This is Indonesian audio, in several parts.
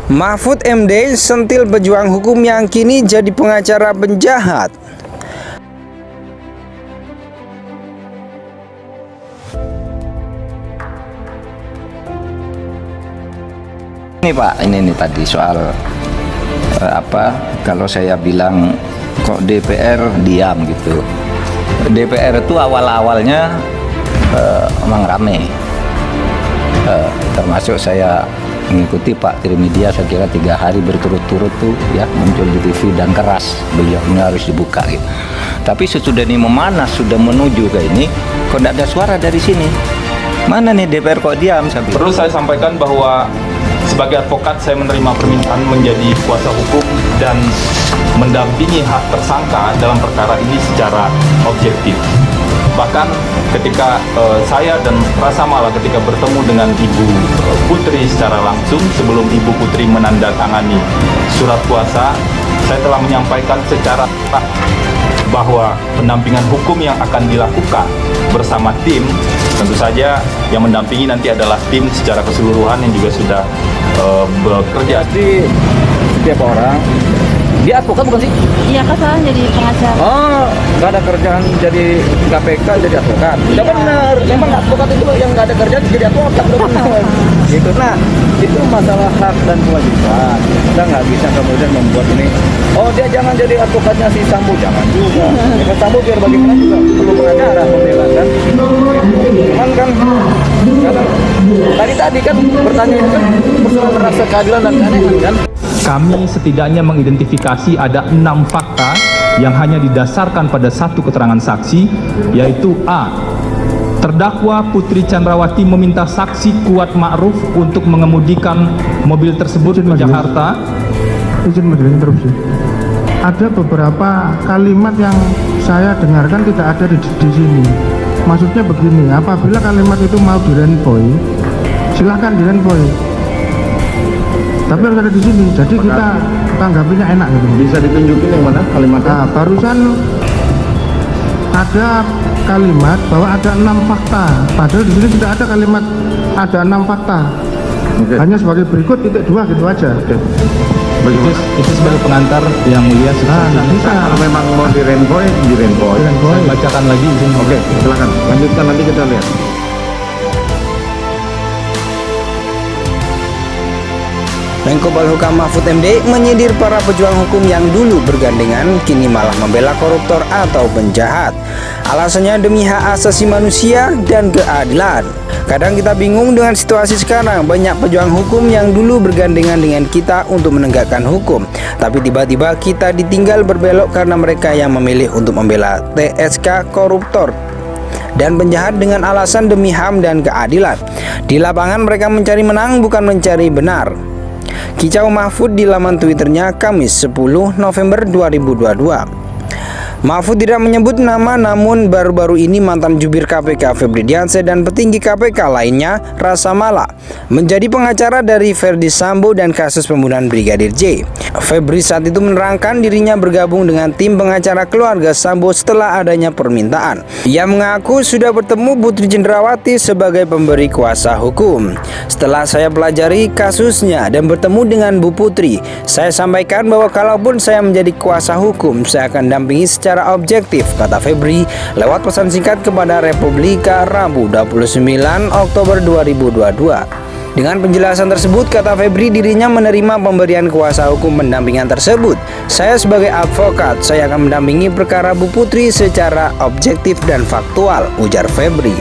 Mahfud MD sentil pejuang hukum yang kini jadi pengacara penjahat. Ini Pak, ini tadi soal kalau saya bilang kok DPR diam gitu. DPR itu awal-awalnya memang rame, termasuk saya mengikuti Pak Trimedia, saya kira 3 hari berturut-turut tuh ya muncul di TV dan keras beliau ini harus dibuka gitu. Tapi sesudah ini memanas, sudah menuju ke ini, kok tidak ada suara dari sini. Mana nih DPR kok diam? Perlu saya sampaikan bahwa sebagai advokat saya menerima permintaan menjadi kuasa hukum dan mendampingi hak tersangka dalam perkara ini secara objektif. Bahkan ketika saya dan Rasa Mala ketika bertemu dengan Ibu Putri secara langsung sebelum Ibu Putri menandatangani surat kuasa, saya telah menyampaikan secara bahwa pendampingan hukum yang akan dilakukan bersama tim, tentu saja yang mendampingi nanti adalah tim secara keseluruhan yang juga sudah bekerja. Di setiap orang, dia advokat bukan sih? Iya, kan saya jadi pengacara. Oh, nggak ada kerjaan jadi KPK jadi advokat. Tidak benar, memang advokat itu yang nggak ada kerjaan jadi advokat, benar. Gitu. Nah, itu masalah hak dan kewajiban. Kita nggak bisa kemudian membuat ini. Oh, dia jangan jadi advokatnya si Sambo, jangan juga. Ya, Sambo biar bagaimana juga perlu pengacara membela kan. Cuman kan, tadi kan bertanya itu kan persoalan rasa keadilan dan keanehan kan. Kami setidaknya mengidentifikasi ada 6 fakta yang hanya didasarkan pada satu keterangan saksi, yaitu A. Terdakwa Putri Chandrawati meminta saksi Kuat Ma'ruf untuk mengemudikan mobil tersebut ke Jakarta. Izin majelis interupsi. Ada beberapa kalimat yang saya dengarkan tidak ada di sini. Maksudnya begini, apabila kalimat itu mau direnvoy, silahkan direnvoy. Tapi harus ada di sini. Jadi kita tanggapinya enak gitu. Bisa ditunjukin yang mana kalimatnya? Nah, barusan ada kalimat bahwa ada 6 fakta. Padahal di sini tidak ada kalimat ada 6 fakta. Oke. Hanya sebagai berikut titik 2 gitu aja. Oke. Itu sebagai pengantar yang mulia. Nggak bisa. Kalau memang mau direnvoy. Saya bacakan lagi izin. Oke, silakan lanjutkan, nanti kita lihat. Menko Polhukam Mahfud MD menyindir para pejuang hukum yang dulu bergandengan kini malah membela koruptor atau penjahat. Alasannya demi hak asasi manusia dan keadilan. Kadang kita bingung dengan situasi sekarang, banyak pejuang hukum yang dulu bergandengan dengan kita untuk menegakkan hukum, tapi tiba-tiba kita ditinggal berbelok karena mereka yang memilih untuk membela TSK koruptor dan penjahat dengan alasan demi HAM dan keadilan. Di lapangan mereka mencari menang bukan mencari benar. Kicau Mahfud di laman Twitternya Kamis 10 November 2022. Mahfud tidak menyebut nama, namun baru-baru ini mantan jubir KPK Febri Diansyah dan petinggi KPK lainnya Rasa Mala menjadi pengacara dari Verdi Sambo dan kasus pembunuhan Brigadir J. Febri saat itu menerangkan dirinya bergabung dengan tim pengacara keluarga Sambo setelah adanya permintaan. Ia mengaku sudah bertemu Putri Chandrawati sebagai pemberi kuasa hukum. Setelah saya pelajari kasusnya dan bertemu dengan Bu Putri, saya sampaikan bahwa kalaupun saya menjadi kuasa hukum, saya akan dampingi secara objektif, kata Febri lewat pesan singkat kepada Republika Rabu 29 Oktober 2022. Dengan penjelasan tersebut, kata Febri, dirinya menerima pemberian kuasa hukum pendampingan tersebut. Saya sebagai advokat, saya akan mendampingi perkara Bu Putri secara objektif dan faktual, ujar Febri.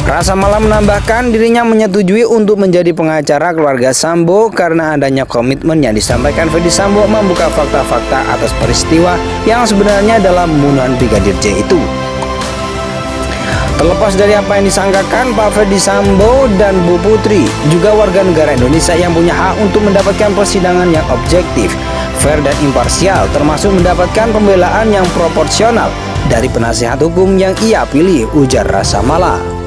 Rasa Mala menambahkan dirinya menyetujui untuk menjadi pengacara keluarga Sambo karena adanya komitmen yang disampaikan Verdi Sambo membuka fakta-fakta atas peristiwa yang sebenarnya dalam pembunuhan Brigadir J itu. Terlepas dari apa yang disangkakan, Pak Verdi Sambo dan Bu Putri juga warga negara Indonesia yang punya hak untuk mendapatkan persidangan yang objektif, fair dan imparsial, termasuk mendapatkan pembelaan yang proporsional dari penasihat hukum yang ia pilih, ujar Rasa Mala.